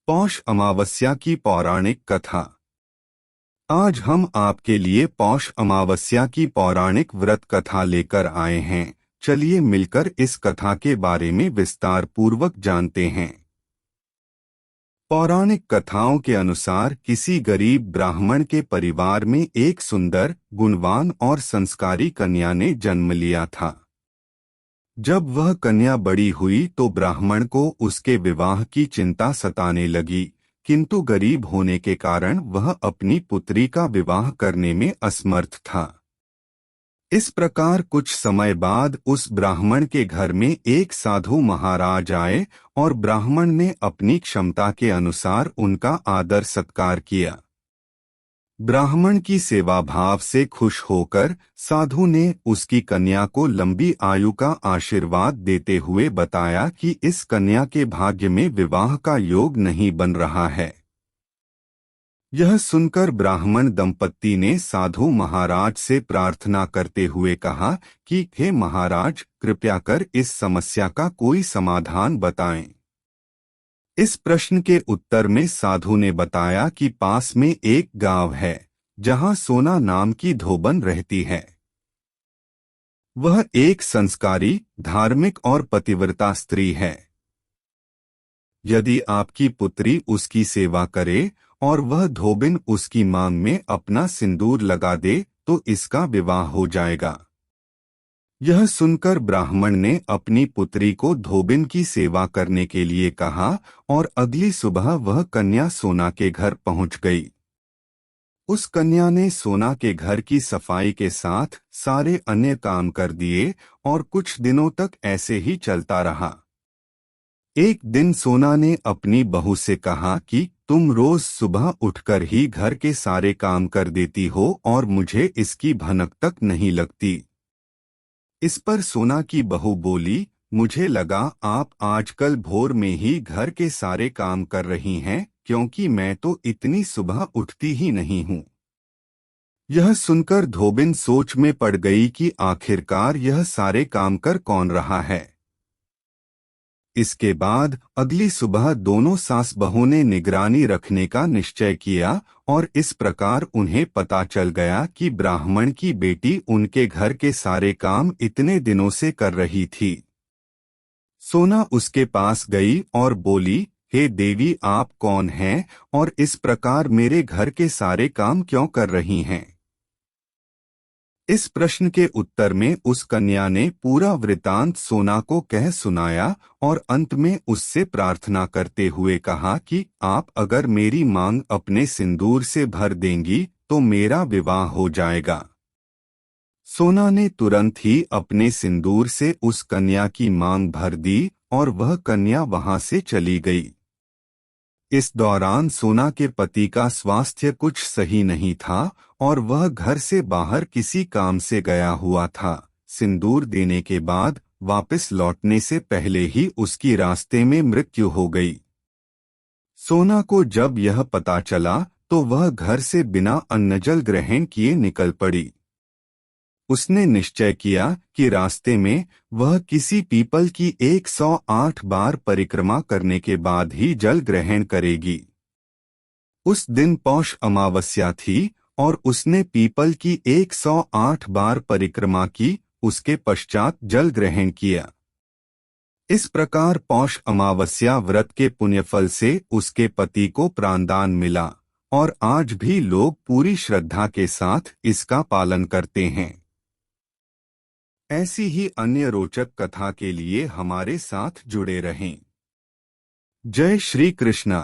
पौष अमावस्या की पौराणिक कथा। आज हम आपके लिए पौष अमावस्या की पौराणिक व्रत कथा लेकर आए हैं। चलिए मिलकर इस कथा के बारे में विस्तार पूर्वक जानते हैं। पौराणिक कथाओं के अनुसार किसी गरीब ब्राह्मण के परिवार में एक सुंदर, गुणवान और संस्कारी कन्या ने जन्म लिया था। जब वह कन्या बड़ी हुई तो ब्राह्मण को उसके विवाह की चिंता सताने लगी, किंतु गरीब होने के कारण वह अपनी पुत्री का विवाह करने में असमर्थ था। इस प्रकार कुछ समय बाद उस ब्राह्मण के घर में एक साधु महाराज आए और ब्राह्मण ने अपनी क्षमता के अनुसार उनका आदर सत्कार किया। ब्राह्मण की सेवा भाव से खुश होकर साधु ने उसकी कन्या को लंबी आयु का आशीर्वाद देते हुए बताया कि इस कन्या के भाग्य में विवाह का योग नहीं बन रहा है। यह सुनकर ब्राह्मण दंपत्ति ने साधु महाराज से प्रार्थना करते हुए कहा कि हे महाराज, कृपया कर इस समस्या का कोई समाधान बताएं। इस प्रश्न के उत्तर में साधु ने बताया कि पास में एक गांव है जहां सोना नाम की धोबन रहती है। वह एक संस्कारी, धार्मिक और पतिव्रता स्त्री है। यदि आपकी पुत्री उसकी सेवा करे और वह धोबिन उसकी मांग में अपना सिंदूर लगा दे तो इसका विवाह हो जाएगा। यह सुनकर ब्राह्मण ने अपनी पुत्री को धोबिन की सेवा करने के लिए कहा और अगली सुबह वह कन्या सोना के घर पहुंच गई। उस कन्या ने सोना के घर की सफाई के साथ सारे अन्य काम कर दिए और कुछ दिनों तक ऐसे ही चलता रहा। एक दिन सोना ने अपनी बहू से कहा कि तुम रोज सुबह उठकर ही घर के सारे काम कर देती हो और मुझे इसकी भनक तक नहीं लगती। इस पर सोना की बहू बोली, मुझे लगा आप आजकल भोर में ही घर के सारे काम कर रही हैं, क्योंकि मैं तो इतनी सुबह उठती ही नहीं हूँ। यह सुनकर धोबिन सोच में पड़ गई कि आखिरकार यह सारे काम कर कौन रहा है। इसके बाद अगली सुबह दोनों सास बहू ने निगरानी रखने का निश्चय किया और इस प्रकार उन्हें पता चल गया कि ब्राह्मण की बेटी उनके घर के सारे काम इतने दिनों से कर रही थी। सोना उसके पास गई और बोली, हे देवी, आप कौन हैं और इस प्रकार मेरे घर के सारे काम क्यों कर रही हैं? इस प्रश्न के उत्तर में उस कन्या ने पूरा वृतांत सोना को कह सुनाया और अंत में उससे प्रार्थना करते हुए कहा कि आप अगर मेरी मांग अपने सिंदूर से भर देंगी तो मेरा विवाह हो जाएगा। सोना ने तुरंत ही अपने सिंदूर से उस कन्या की मांग भर दी और वह कन्या वहां से चली गई। इस दौरान सोना के पति का स्वास्थ्य कुछ सही नहीं था और वह घर से बाहर किसी काम से गया हुआ था। सिंदूर देने के बाद वापस लौटने से पहले ही उसकी रास्ते में मृत्यु हो गई। सोना को जब यह पता चला तो वह घर से बिना अन्नजल ग्रहण किए निकल पड़ी। उसने निश्चय किया कि रास्ते में वह किसी पीपल की 108 बार परिक्रमा करने के बाद ही जल ग्रहण करेगी। उस दिन पौष अमावस्या थी और उसने पीपल की 108 बार परिक्रमा की, उसके पश्चात जल ग्रहण किया। इस प्रकार पौष अमावस्या व्रत के पुण्यफल से उसके पति को प्राणदान मिला और आज भी लोग पूरी श्रद्धा के साथ इसका पालन करते हैं। ऐसी ही अन्य रोचक कथा के लिए हमारे साथ जुड़े रहें। जय श्री कृष्णा।